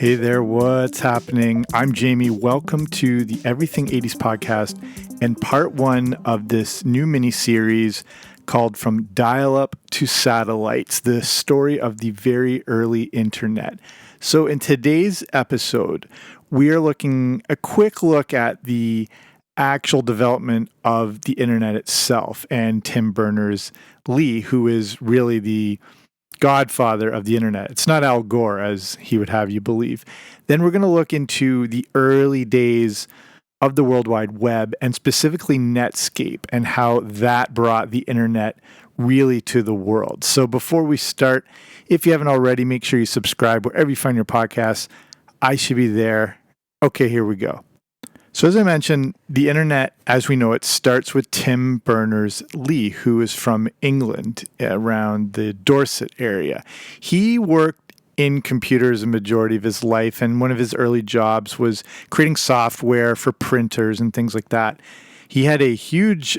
Hey there, what's happening? I'm Jamie. Welcome to the Everything 80s podcast and part one of this new mini-series called From Dial-Up to Satellites, the story of the very early internet. So in today's episode, we are looking a quick look at the actual development of the internet itself and Tim Berners-Lee, who is really the godfather of the internet. It's not Al Gore, as he would have you believe. Then we're going to look into the early days of the World Wide Web and specifically Netscape and how that brought the internet really to the world. So before we start, if you haven't already, make sure you subscribe wherever you find your podcasts. I should be there. Okay, here we go. So as I mentioned, the internet, as we know it, starts with Tim Berners-Lee, who is from England, around the Dorset area. He worked in computers a majority of his life, and one of his early jobs was creating software for printers and things like that. He had a huge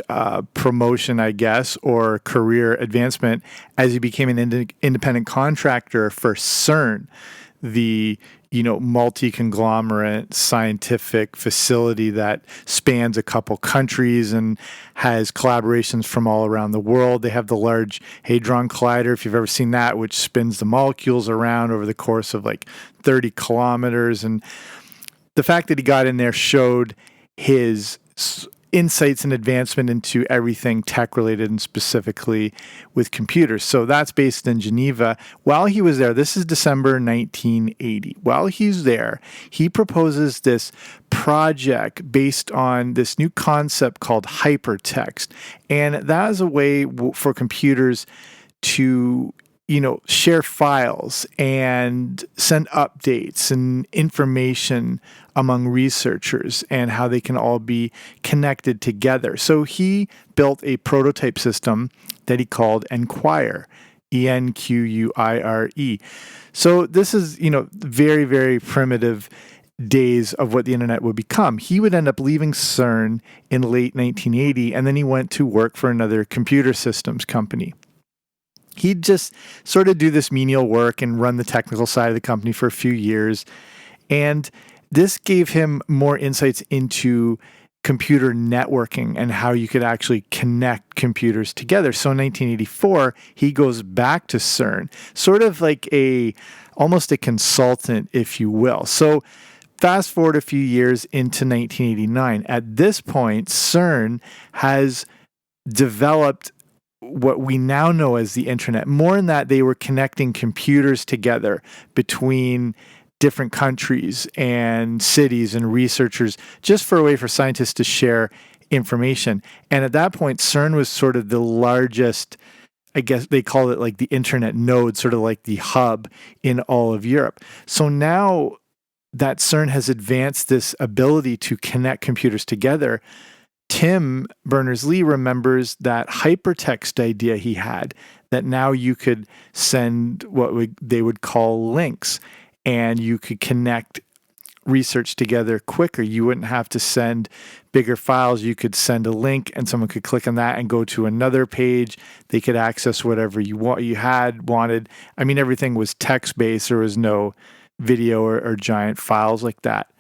promotion, I guess, or career advancement as he became an independent contractor for CERN, the multi-conglomerate scientific facility that spans a couple countries and has collaborations from all around the world. They have the Large Hadron Collider, if you've ever seen that, which spins the molecules around over the course of like 30 kilometers. And the fact that he got in there showed his insights and advancement into everything tech-related and specifically with computers. So that's based in Geneva. While he was there, this is December 1980. While he's there, he proposes this project based on this new concept called hypertext. And that is a way for computers to share files and send updates and information among researchers and how they can all be connected together. So he built a prototype system that he called Enquire, Enquire. So this is, very, very primitive days of what the internet would become. He would end up leaving CERN in late 1980, and then he went to work for another computer systems company. He'd just sort of do this menial work and run the technical side of the company for a few years. And this gave him more insights into computer networking and how you could actually connect computers together. So in 1984, he goes back to CERN, sort of like almost a consultant, if you will. So fast forward a few years into 1989. At this point, CERN has developed what we now know as the internet. More in that they were connecting computers together between different countries and cities and researchers just for a way for scientists to share information. And at that point, CERN was sort of the largest, I guess they call it like the internet node, sort of like the hub in all of Europe. So now that CERN has advanced this ability to connect computers together, Tim Berners-Lee remembers that hypertext idea he had, that now you could send they would call links, and you could connect research together quicker. You wouldn't have to send bigger files. You could send a link, and someone could click on that and go to another page. They could access whatever you wanted. I mean, everything was text-based. There was no video or giant files like that.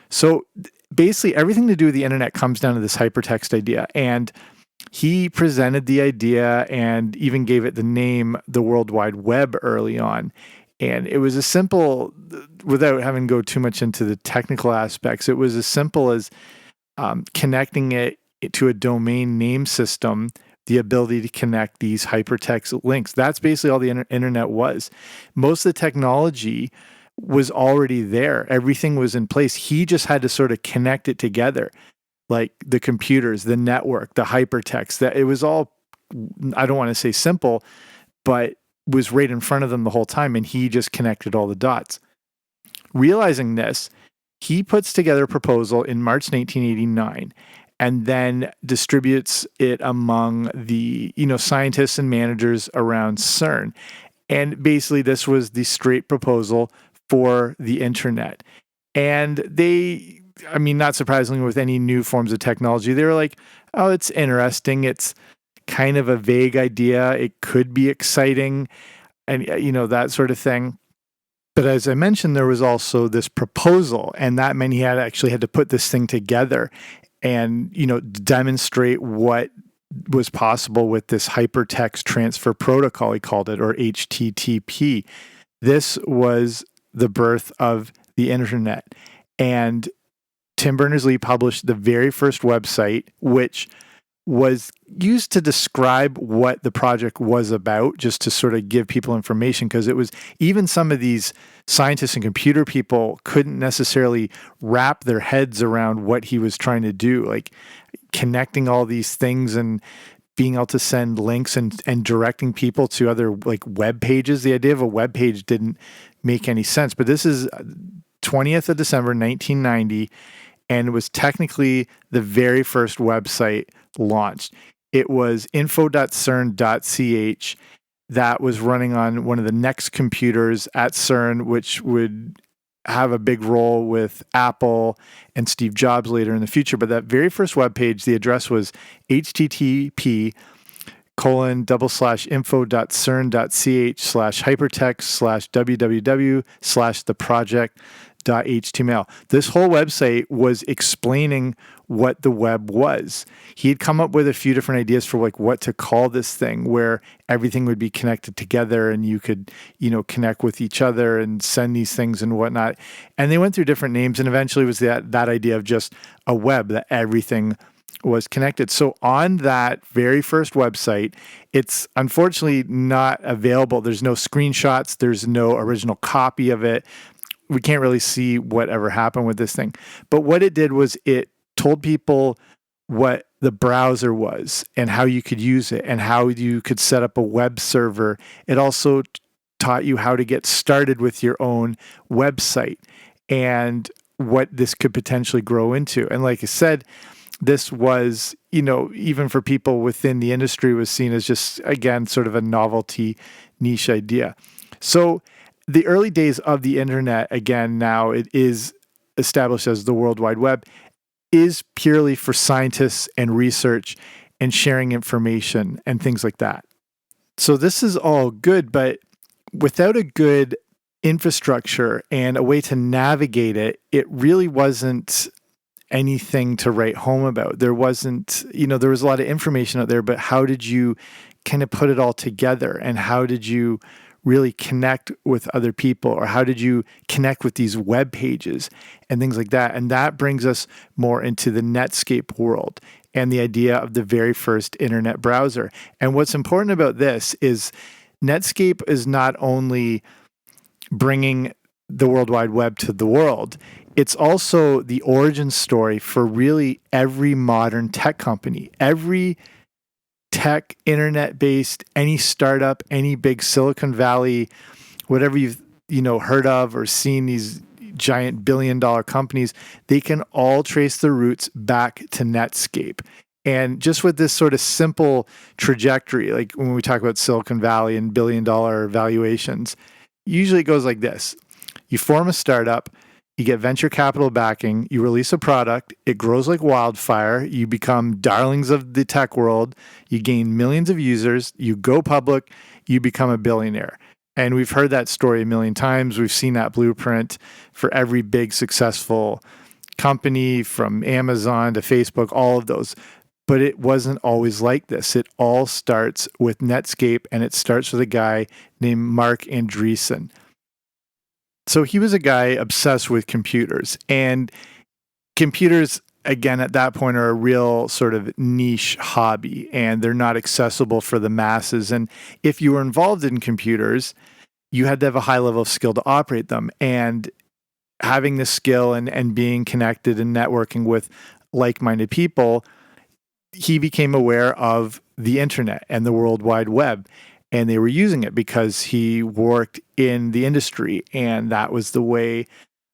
So basically, everything to do with the internet comes down to this hypertext idea. And he presented the idea and even gave it the name, the World Wide Web, early on. And it was as simple, without having to go too much into the technical aspects, it was as simple as connecting it to a domain name system, the ability to connect these hypertext links. That's basically all the internet was. Most of the technology was already there. Everything was in place. He just had to sort of connect it together, like the computers, the network, the hypertext. That it was all, I don't want to say simple, but was right in front of them the whole time, and he just connected all the dots. Realizing this, He puts together a proposal in March 1989 and then distributes it among the, scientists and managers around CERN. And basically this was the straight proposal for the internet. And they, not surprisingly with any new forms of technology, they were like, oh, it's interesting. It's kind of a vague idea. It could be exciting and, that sort of thing. But as I mentioned, there was also this proposal, and that meant he had to put this thing together and, demonstrate what was possible with this hypertext transfer protocol, he called it, or HTTP. This was the birth of the internet. And Tim Berners-Lee published the very first website, which was used to describe what the project was about, just to sort of give people information, because it was, even some of these scientists and computer people couldn't necessarily wrap their heads around what he was trying to do, like connecting all these things and being able to send links and directing people to other like web pages. The idea of a web page didn't make any sense, but this is 20th of December, 1990, and it was technically the very first website launched. It was info.cern.ch that was running on one of the next computers at CERN, which would have a big role with Apple and Steve Jobs later in the future. But that very first webpage, the address was http://info.cern.ch/hypertext/www/theproject.html. This whole website was explaining what the web was. He had come up with a few different ideas for like what to call this thing, where everything would be connected together and you could, connect with each other and send these things and whatnot. And they went through different names, and eventually it was that idea of just a web, that everything was connected. So on that very first website, it's unfortunately not available. There's no screenshots. There's no original copy of it. We can't really see whatever happened with this thing. But what it did was it told people what the browser was and how you could use it and how you could set up a web server. It also taught you how to get started with your own website and what this could potentially grow into. And like I said, this was, even for people within the industry, was seen as just, again, sort of a novelty niche idea. So the early days of the internet, again, now it is established as the World Wide Web, is purely for scientists and research and sharing information and things like that. So this is all good, but without a good infrastructure and a way to navigate it, it really wasn't anything to write home about. There wasn't, there was a lot of information out there, but how did you kind of put it all together? And how did you really connect with other people? Or how did you connect with these web pages and things like that? And that brings us more into the Netscape world and the idea of the very first internet browser. And what's important about this is Netscape is not only bringing the World Wide Web to the world, it's also the origin story for really every modern tech company. Every tech, internet-based, any startup, any big Silicon Valley, whatever you've heard of or seen, these giant billion-dollar companies, they can all trace their roots back to Netscape. And just with this sort of simple trajectory, like when we talk about Silicon Valley and billion-dollar valuations, usually it goes like this. You form a startup, you get venture capital backing, you release a product, it grows like wildfire, you become darlings of the tech world, you gain millions of users, you go public, you become a billionaire. And we've heard that story a million times. We've seen that blueprint for every big successful company, from Amazon to Facebook, all of those. But it wasn't always like this. It all starts with Netscape, and it starts with a guy named Mark Andreessen. So he was a guy obsessed with computers, and computers, again, at that point are a real sort of niche hobby, and they're not accessible for the masses. And if you were involved in computers, you had to have a high level of skill to operate them. And having the skill and being connected and networking with like-minded people, he became aware of the internet and the World Wide Web. And they were using it because he worked in the industry, and that was the way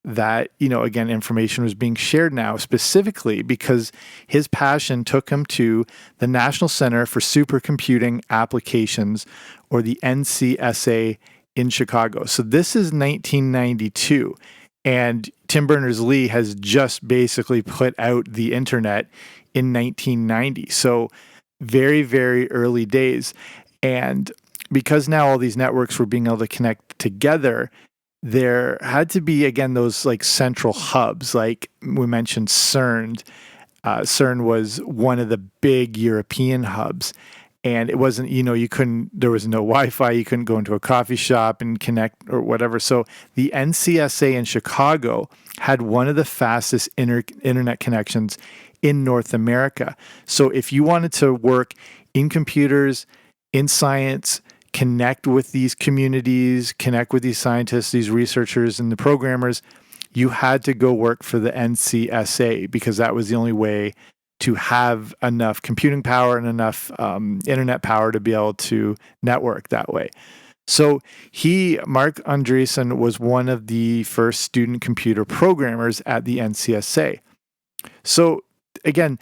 that, again, information was being shared now, specifically because his passion took him to the National Center for Supercomputing Applications, or the NCSA, in Chicago. So this is 1992, and Tim Berners-Lee has just basically put out the internet in 1990. So very, very early days. And because now all these networks were being able to connect together, there had to be, again, those like central hubs, like we mentioned CERN. CERN was one of the big European hubs. And it wasn't, there was no Wi-Fi. You couldn't go into a coffee shop and connect or whatever. So the NCSA in Chicago had one of the fastest internet connections in North America. So if you wanted to work in computers, in science, connect with these communities, connect with these scientists, these researchers, and the programmers, you had to go work for the NCSA, because that was the only way to have enough computing power and enough internet power to be able to network that way. So Mark Andreessen, was one of the first student computer programmers at the NCSA. So again,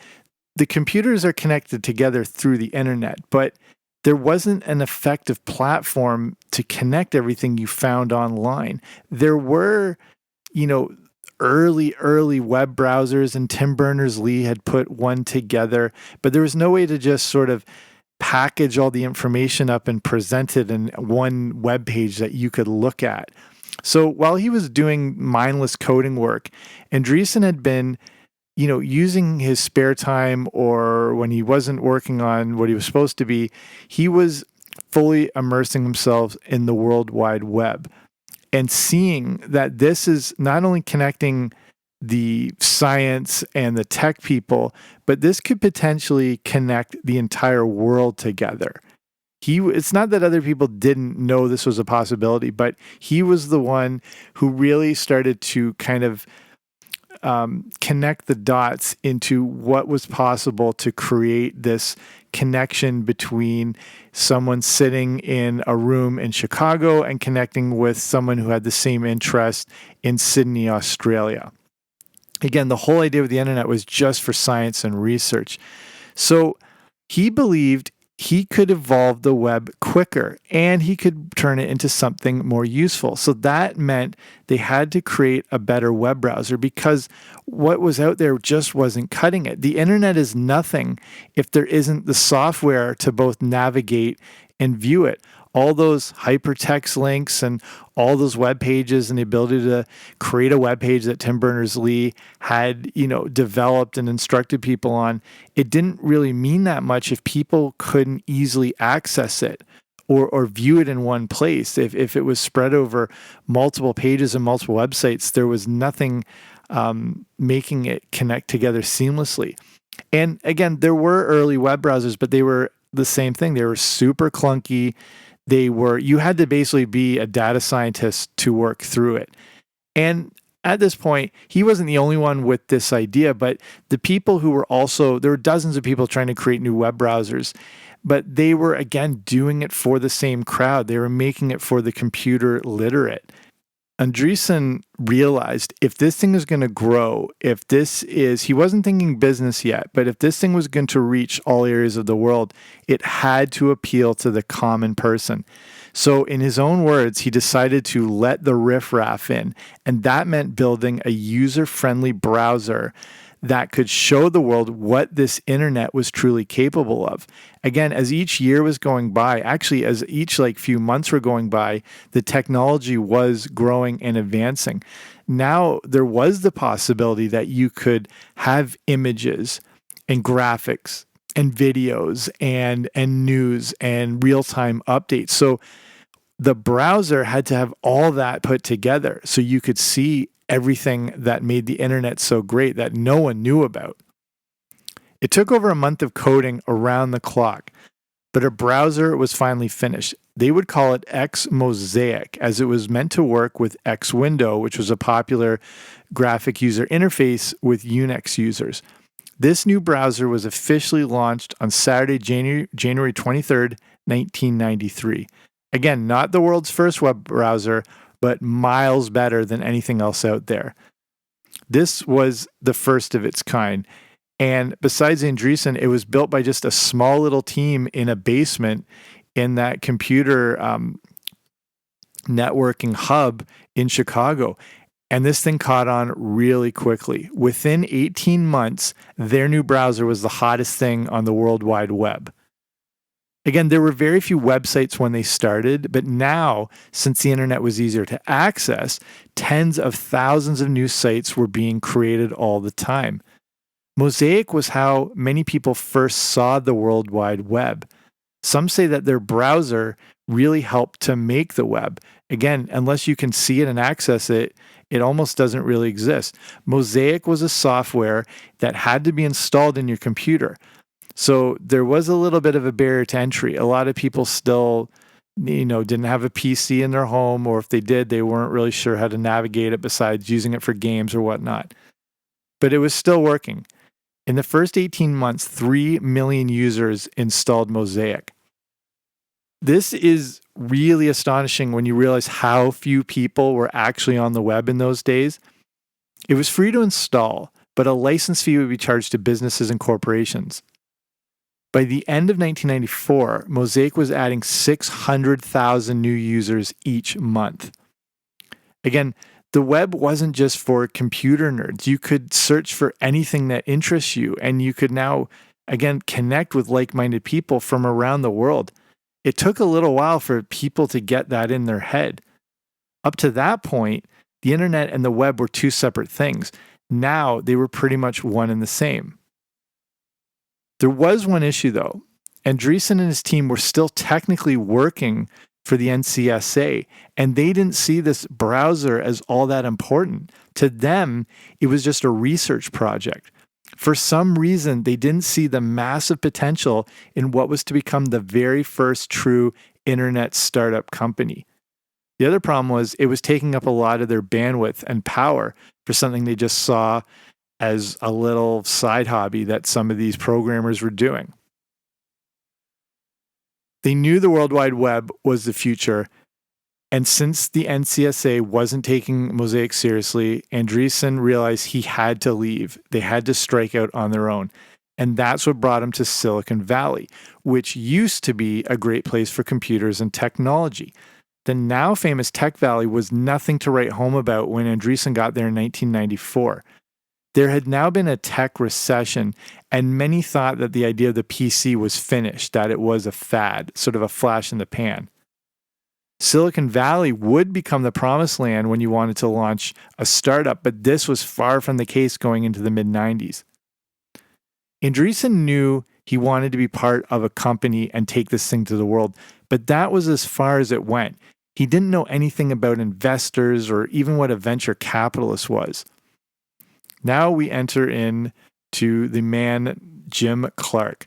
the computers are connected together through the internet, but there wasn't an effective platform to connect everything you found online. There were, early web browsers, and Tim Berners-Lee had put one together, but there was no way to just sort of package all the information up and present it in one web page that you could look at. So while he was doing mindless coding work, Andreessen had been using his spare time, or when he wasn't working on what he was supposed to be, he was fully immersing himself in the World Wide Web and seeing that this is not only connecting the science and the tech people, but this could potentially connect the entire world together. It's not that other people didn't know this was a possibility, but he was the one who really started to kind of connect the dots into what was possible to create this connection between someone sitting in a room in Chicago and connecting with someone who had the same interest in Sydney, Australia. Again, the whole idea of the internet was just for science and research. So he believed he could evolve the web quicker and he could turn it into something more useful. So that meant they had to create a better web browser, because what was out there just wasn't cutting it. The internet is nothing if there isn't the software to both navigate and view it. All those hypertext links and all those web pages and the ability to create a web page that Tim Berners-Lee had, developed and instructed people on, it didn't really mean that much if people couldn't easily access it or view it in one place. If it was spread over multiple pages and multiple websites, there was nothing making it connect together seamlessly. And again, there were early web browsers, but they were the same thing. They were super clunky. You had to basically be a data scientist to work through it. And at this point, he wasn't the only one with this idea, but the people who were there were dozens of people trying to create new web browsers, but they were, again, doing it for the same crowd. They were making it for the computer literate. Andreessen realized if this thing is going to grow, he wasn't thinking business yet, but if this thing was going to reach all areas of the world, it had to appeal to the common person. So in his own words, he decided to let the riffraff in, and that meant building a user-friendly browser that could show the world what this internet was truly capable of. Again, as each year was going by, actually as each few months were going by, the technology was growing and advancing. Now there was the possibility that you could have images and graphics and videos and news and real-time updates. So the browser had to have all that put together so you could see everything that made the internet so great that no one knew about. It took over a month of coding around the clock, but a browser was finally finished. They would call it X Mosaic, as it was meant to work with X Window, which was a popular graphic user interface with Unix users. This new browser was officially launched on Saturday, January 23rd, 1993. Again, not the world's first web browser, but miles better than anything else out there. This was the first of its kind. And besides Andreessen, it was built by just a small little team in a basement in that computer networking hub in Chicago. And this thing caught on really quickly. Within 18 months, their new browser was the hottest thing on the World Wide Web. Again, there were very few websites when they started, but now, since the internet was easier to access, tens of thousands of new sites were being created all the time. Mosaic was how many people first saw the World Wide Web. Some say that their browser really helped to make the web. Again, unless you can see it and access it, it almost doesn't really exist. Mosaic was a software that had to be installed in your computer. So there was a little bit of a barrier to entry. A lot of people still, didn't have a PC in their home, or if they did, they weren't really sure how to navigate it besides using it for games or whatnot. But it was still working. In the first 18 months, 3 million users installed Mosaic. This is really astonishing when you realize how few people were actually on the web in those days. It was free to install, but a license fee would be charged to businesses and corporations. By the end of 1994, Mosaic was adding 600,000 new users each month. Again, the web wasn't just for computer nerds. You could search for anything that interests you, and you could now, again, connect with like-minded people from around the world. It took a little while for people to get that in their head. Up to that point, the internet and the web were two separate things. Now they were pretty much one and the same. There was one issue, though. Andreessen and his team were still technically working for the NCSA, and they didn't see this browser as all that important. To them, it was just a research project. For some reason, they didn't see the massive potential in what was to become the very first true internet startup company. The other problem was it was taking up a lot of their bandwidth and power for something they just saw as a little side hobby that some of these programmers were doing. They knew the World Wide Web was the future, and since the NCSA wasn't taking Mosaic seriously, Andreessen realized he had to leave. They had to strike out on their own. And that's what brought him to Silicon Valley, which used to be a great place for computers and technology. The now famous Tech Valley was nothing to write home about when Andreessen got there in 1994. There had now been a tech recession, and many thought that the idea of the PC was finished, that it was a fad, sort of a flash in the pan. Silicon Valley would become the promised land when you wanted to launch a startup, but this was far from the case going into the mid-90s. Andreessen knew he wanted to be part of a company and take this thing to the world, but that was as far as it went. He didn't know anything about investors or even what a venture capitalist was. Now we enter into the man, Jim Clark.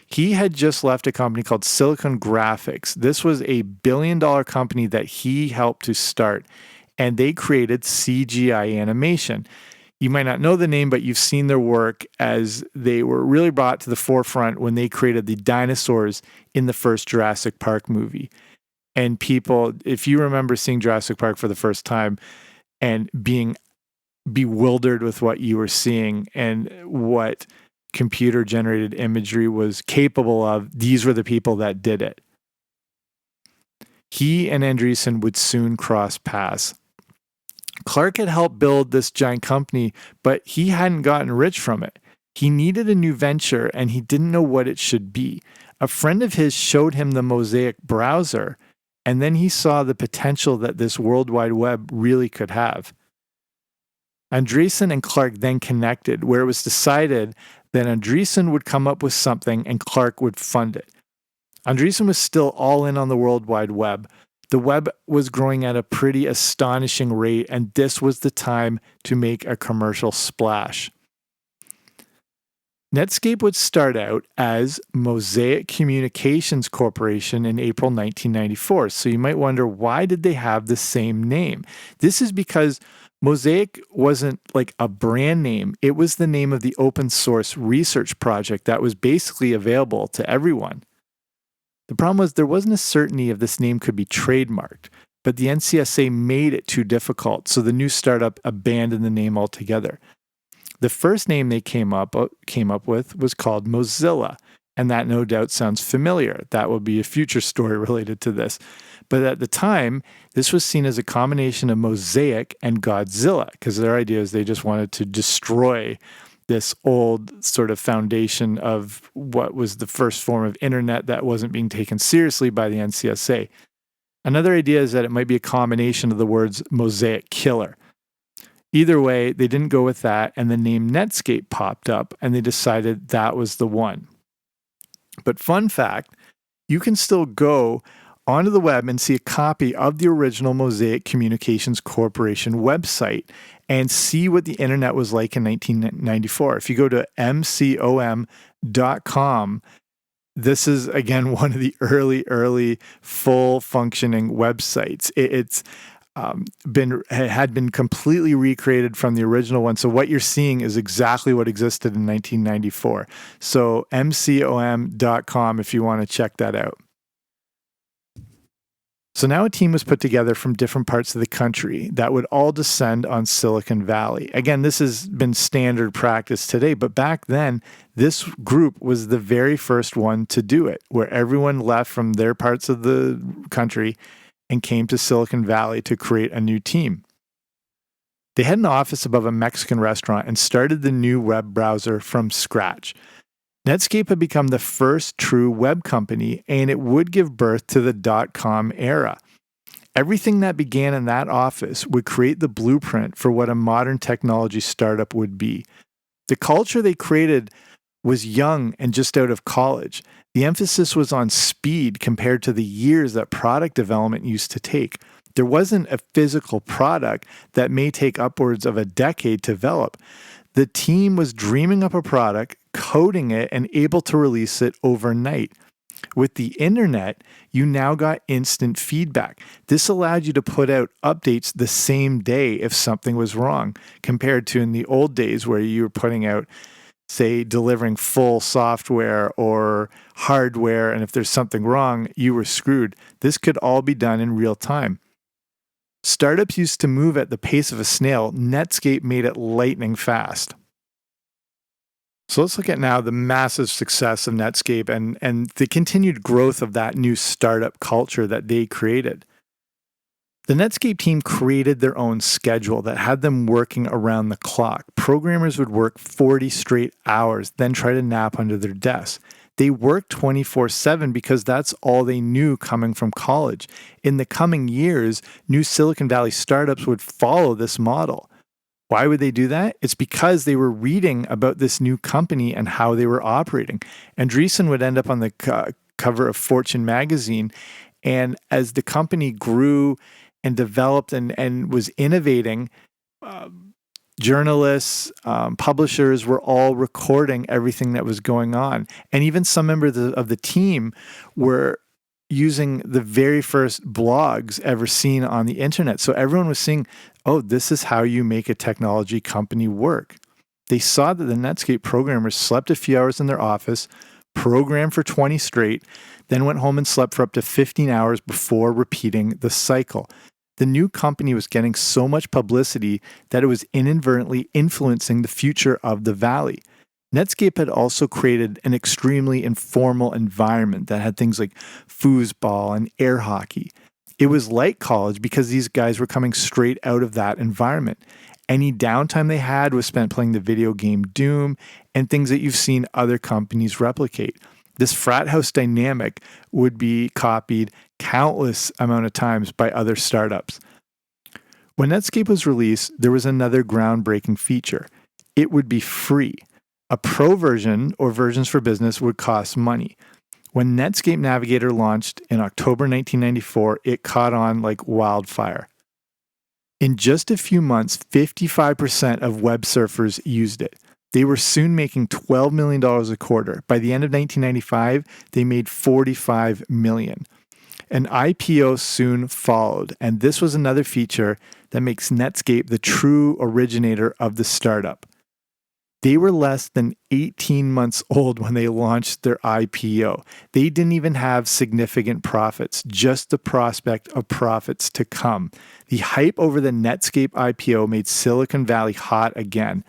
He had just left a company called Silicon Graphics. This was a billion-dollar company that he helped to start, and they created CGI animation. You might not know the name, but you've seen their work as they were really brought to the forefront when they created the dinosaurs in the first Jurassic Park movie. And people, if you remember seeing Jurassic Park for the first time and being bewildered with what you were seeing and what computer-generated imagery was capable of, these were the people that did it. He and Andreessen would soon cross paths. Clark had helped build this giant company, but he hadn't gotten rich from it. He needed a new venture, and he didn't know what it should be. A friend of his showed him the Mosaic browser, and then he saw the potential that this World Wide Web really could have. Andreessen and Clark then connected, where it was decided that Andreessen would come up with something and Clark would fund it. Andreessen was still all in on the World Wide Web. The web was growing at a pretty astonishing rate, and this was the time to make a commercial splash. Netscape would start out as Mosaic Communications Corporation in April 1994. So you might wonder, why did they have the same name? This is because Mosaic wasn't like a brand name. It was the name of the open source research project that was basically available to everyone. The problem was there wasn't a certainty if this name could be trademarked. but the NCSA made it too difficult, so the new startup abandoned the name altogether. The first name they came up with was called Mozilla, and that no doubt sounds familiar. That will be a future story related to this. But at the time, this was seen as a combination of Mosaic and Godzilla, because their idea is they just wanted to destroy this old sort of foundation of what was the first form of internet that wasn't being taken seriously by the NCSA. Another idea is that it might be a combination of the words Mosaic Killer. Either way, they didn't go with that, and the name Netscape popped up, and they decided that was the one. But fun fact, you can still go onto the web and see a copy of the original Mosaic Communications Corporation website and see what the internet was like in 1994. If you go to mcom.com, this is, again, one of the early full functioning websites. It's had been completely recreated from the original one. So what you're seeing is exactly what existed in 1994. So mcom.com if you want to check that out. So now a team was put together from different parts of the country that would all descend on Silicon Valley. Again, this has been standard practice today, but back then, this group was the very first one to do it, where everyone left from their parts of the country and came to Silicon Valley to create a new team. They had an office above a Mexican restaurant and started the new web browser from scratch. Netscape had become the first true web company, and it would give birth to the dot-com era. Everything that began in that office would create the blueprint for what a modern technology startup would be. The culture they created was young and just out of college. The emphasis was on speed compared to the years that product development used to take. There wasn't a physical product that may take upwards of a decade to develop. The team was dreaming up a product, coding it, and able to release it overnight. With the internet, you now got instant feedback. This allowed you to put out updates the same day if something was wrong, compared to in the old days where you were putting out, say, delivering full software or hardware, and if there's something wrong, you were screwed. This could all be done in real time. Startups used to move at the pace of a snail. Netscape made it lightning fast. So let's look at now the massive success of Netscape and the continued growth of that new startup culture that they created. The Netscape team created their own schedule that had them working around the clock. Programmers would work 40 straight hours, then try to nap under their desks. They worked 24/7 because that's all they knew coming from college. In the coming years, new Silicon Valley startups would follow this model. Why would they do that? It's because they were reading about this new company and how they were operating. Andreessen would end up on the cover of Fortune magazine. And as the company grew and developed and was innovating, journalists, publishers were all recording everything that was going on. And even some members of the team were using the very first blogs ever seen on the internet. So everyone was seeing, oh, this is how you make a technology company work. They saw that the Netscape programmers slept a few hours in their office, programmed for 20 straight, then went home and slept for up to 15 hours before repeating the cycle. The new company was getting so much publicity that it was inadvertently influencing the future of the Valley. Netscape had also created an extremely informal environment that had things like foosball and air hockey. It was like college because these guys were coming straight out of that environment. Any downtime they had was spent playing the video game Doom and things that you've seen other companies replicate. This frat house dynamic would be copied countless amount of times by other startups. When Netscape was released, there was another groundbreaking feature. It would be free. A pro version or versions for business would cost money. When Netscape Navigator launched in October 1994, it caught on like wildfire. In just a few months, 55% of web surfers used it. They were soon making $12 million a quarter. By the end of 1995, they made $45 million. An IPO soon followed, and this was another feature that makes Netscape the true originator of the startup. They were less than 18 months old when they launched their IPO. They didn't even have significant profits, just the prospect of profits to come. The hype over the Netscape IPO made Silicon Valley hot again.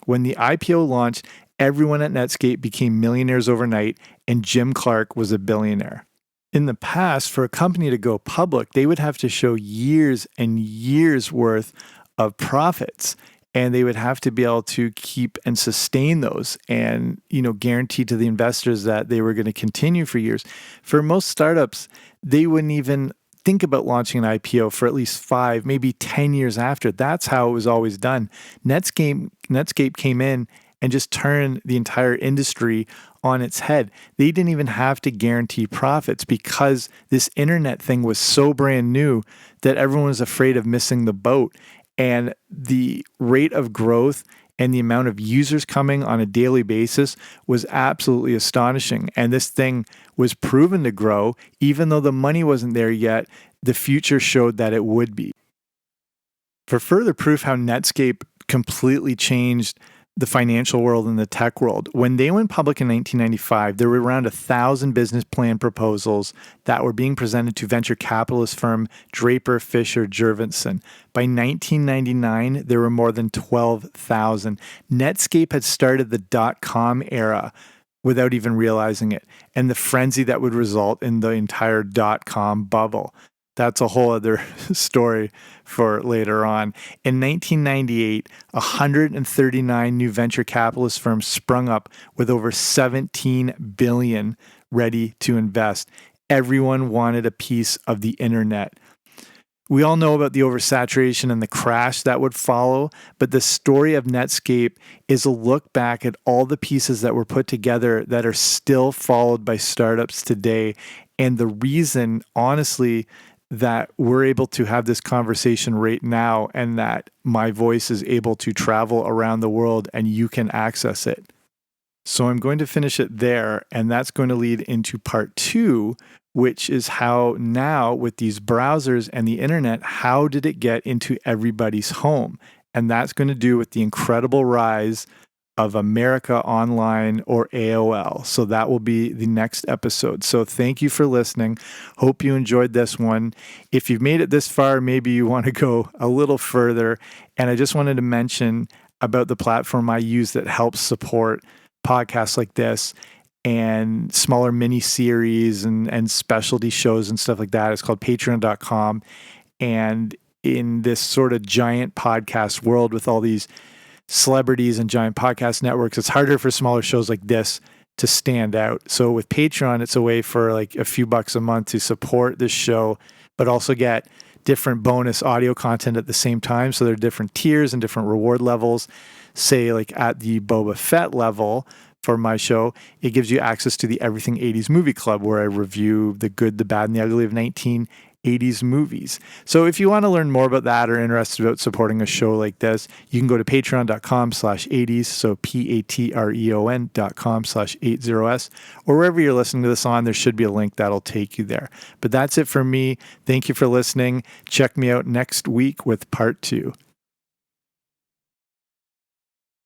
When the IPO launched, everyone at Netscape became millionaires overnight, and Jim Clark was a billionaire. In the past, for a company to go public, they would have to show years and years worth of profits. And they would have to be able to keep and sustain those and, guarantee to the investors that they were going to continue for years. For most startups, they wouldn't even think about launching an IPO for at least 5, maybe 10 years after. That's how it was always done. Netscape came in and just turned the entire industry on its head. They didn't even have to guarantee profits because this internet thing was so brand new that everyone was afraid of missing the boat. And the rate of growth and the amount of users coming on a daily basis was absolutely astonishing. And this thing was proven to grow, even though the money wasn't there yet. The future showed that it would be. For further proof how Netscape completely changed the financial world and the tech world, when they went public in 1995, there were around 1,000 business plan proposals that were being presented to venture capitalist firm Draper Fisher Jurvetson. By 1999, there were more than 12,000. Netscape had started the dot-com era without even realizing it, and the frenzy that would result in the entire dot-com bubble. That's a whole other story for later on. In 1998, 139 new venture capitalist firms sprung up with over $17 billion ready to invest. Everyone wanted a piece of the internet. We all know about the oversaturation and the crash that would follow, but the story of Netscape is a look back at all the pieces that were put together that are still followed by startups today. And the reason, honestly, that we're able to have this conversation right now and that my voice is able to travel around the world and you can access it. So I'm going to finish it there, and that's going to lead into part 2, which is how now with these browsers and the internet, how did it get into everybody's home? And that's going to do with the incredible rise of America Online, or AOL. So that will be the next episode. So thank you for listening. Hope you enjoyed this one. If you've made it this far, maybe you want to go a little further. And I just wanted to mention about the platform I use that helps support podcasts like this and smaller mini series and specialty shows and stuff like that. It's called patreon.com. And in this sort of giant podcast world with all these celebrities and giant podcast networks, it's harder for smaller shows like this to stand out. So with Patreon, it's a way for like a few bucks a month to support this show, but also get different bonus audio content at the same time. So there are different tiers and different reward levels. Say like at the Boba Fett level for my show, it gives you access to the Everything 80s Movie Club, where I review the good, the bad, and the ugly of 1980s movies. So if you want to learn more about that or interested about supporting a show like this, you can go to patreon.com/80s, so patreon.com/80s, or wherever you're listening to this on, there should be a link that'll take you there. But that's it for me. Thank you for listening. Check me out next week with part 2.